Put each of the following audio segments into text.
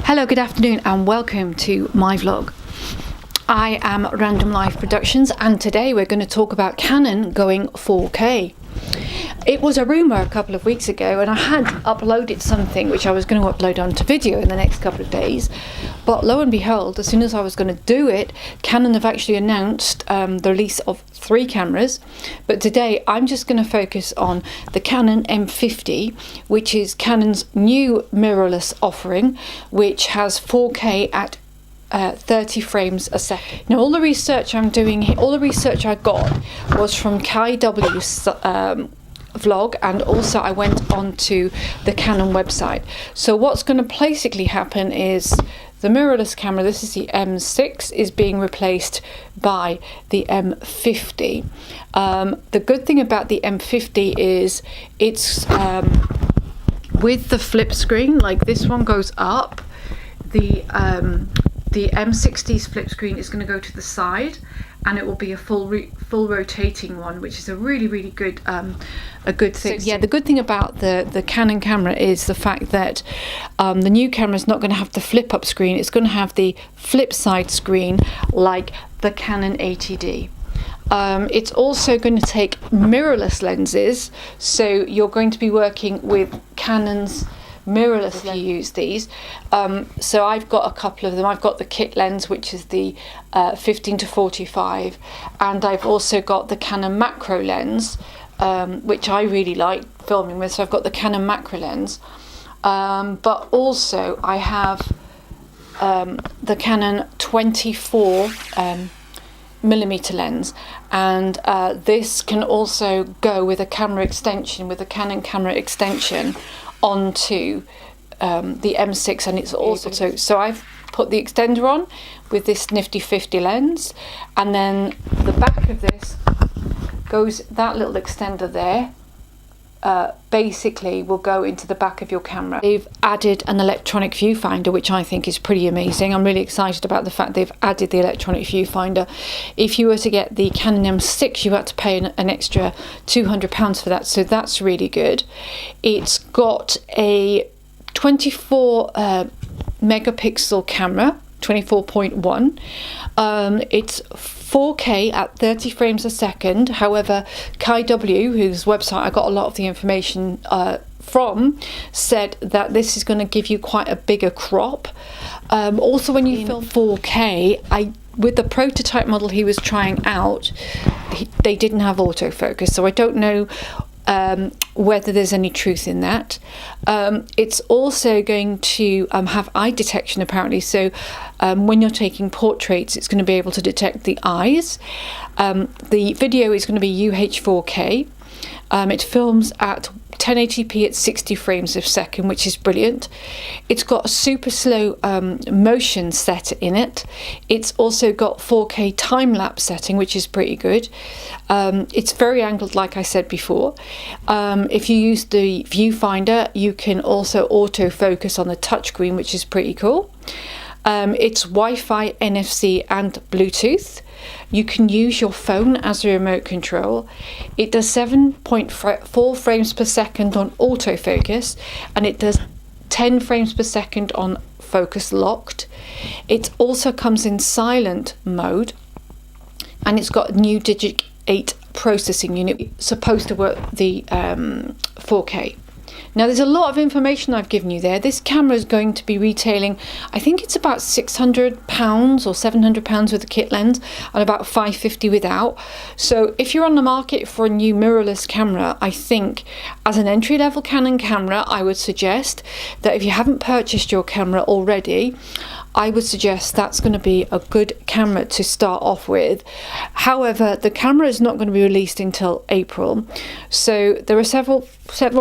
Hello, good afternoon and welcome to my vlog. I am Random Life Productions and today we're going to talk about Canon going 4K. It was a rumour a couple of weeks ago and I had uploaded something which I was going to upload onto video in the next couple of days, but lo and behold, as soon as I was going to do it, Canon have actually announced the release of 3 cameras. But today I'm just going to focus on the Canon M50, which is Canon's new mirrorless offering, which has 4K at 30 frames a second. Now all the research I'm doing here, all the research I got was from Kai W's vlog, and also I went onto the Canon website. So what's going to basically happen is the mirrorless camera, this is the M6, is being replaced by the M50. The good thing about the M50 is it's with the flip screen, like this one goes up, the M60's flip screen is going to go to the side, and it will be a full rotating one, which is a really good a good thing. So, yeah, the good thing about the Canon camera is the fact that the new camera is not going to have the flip up screen. It's going to have the flip side screen like the Canon 80D. It's also going to take mirrorless lenses, so you're going to be working with Canon's mirrorless if you use these. So I've got a couple of them. I've got the kit lens, which is the 15-45, and I've also got the Canon macro lens, which I really like filming with. So I've got the Canon macro lens, but also I have the Canon 24 millimeter lens, and this can also go with a camera extension, with a Canon camera extension onto the M6, and it's also so I've put the extender on with this nifty 50 lens, and then the back of this goes, that little extender there basically will go into the back of your camera. They've added an electronic viewfinder, which I think is pretty amazing. I'm really excited about the fact they've added the electronic viewfinder. If you were to get the Canon M6, you had to pay an extra £200 for that, so that's really good. It's got a 24 megapixel camera, 24.1. It's 4K at 30 frames a second. However, Kai W, whose website I got a lot of the information from, said that this is going to give you quite a bigger crop. Also, when you film 4K, with the prototype model he was trying out, they didn't have autofocus, so I don't know whether there's any truth in that. It's also going to have eye detection apparently, so when you're taking portraits it's going to be able to detect the eyes. The video is going to be UH4K. It films at 1080p at 60 frames a second, which is brilliant. It's got a super slow motion set in it. It's also got 4K time-lapse setting, which is pretty good. It's very angled, like I said before. If you use the viewfinder, you can also autofocus on the touchscreen, which is pretty cool. It's Wi-Fi, NFC and Bluetooth. You can use your phone as a remote control. It does 7.4 frames per second on autofocus, and it does 10 frames per second on focus locked. It also comes in silent mode, and it's got a new Digic 8 processing unit, supposed to work the 4K. Now there's a lot of information I've given you there. This camera is going to be retailing, I think it's about £600 or £700 with the kit lens, and about £550 without. So if you're on the market for a new mirrorless camera, I think as an entry-level Canon camera, I would suggest that if you haven't purchased your camera already, I would suggest that's going to be a good camera to start off with. However, the camera is not going to be released until April, so there are several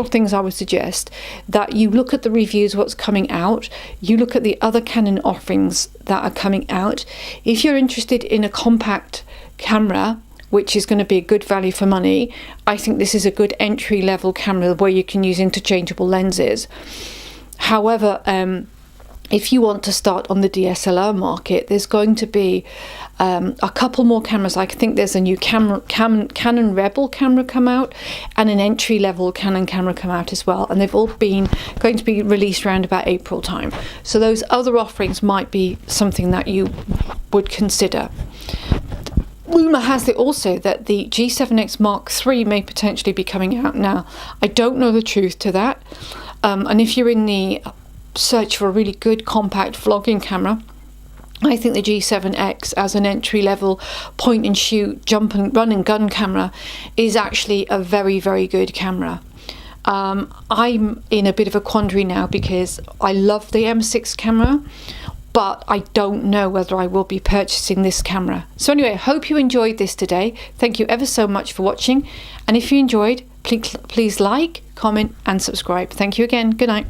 things I would suggest that you look at the reviews, what's coming out, you look at the other Canon offerings that are coming out. If you're interested in a compact camera which is going to be a good value for money, I think this is a good entry-level camera where you can use interchangeable lenses. However, if you want to start on the DSLR market, there's going to be a couple more cameras. I think there's a new Canon Rebel camera come out, and an entry-level Canon camera come out as well, and they've all been going to be released around about April time. So those other offerings might be something that you would consider. Rumour has it also that the G7X Mark III may potentially be coming out now. I don't know the truth to that, and if you're in the search for a really good compact vlogging camera, I think the G7X as an entry-level point and shoot, jump and run and gun camera is actually a very, very good camera. I'm in a bit of a quandary now because I love the M6 camera, but I don't know whether I will be purchasing this camera. So anyway, I hope you enjoyed this today. Thank you ever so much for watching, and if you enjoyed, please like, comment and subscribe. Thank you again. Good night.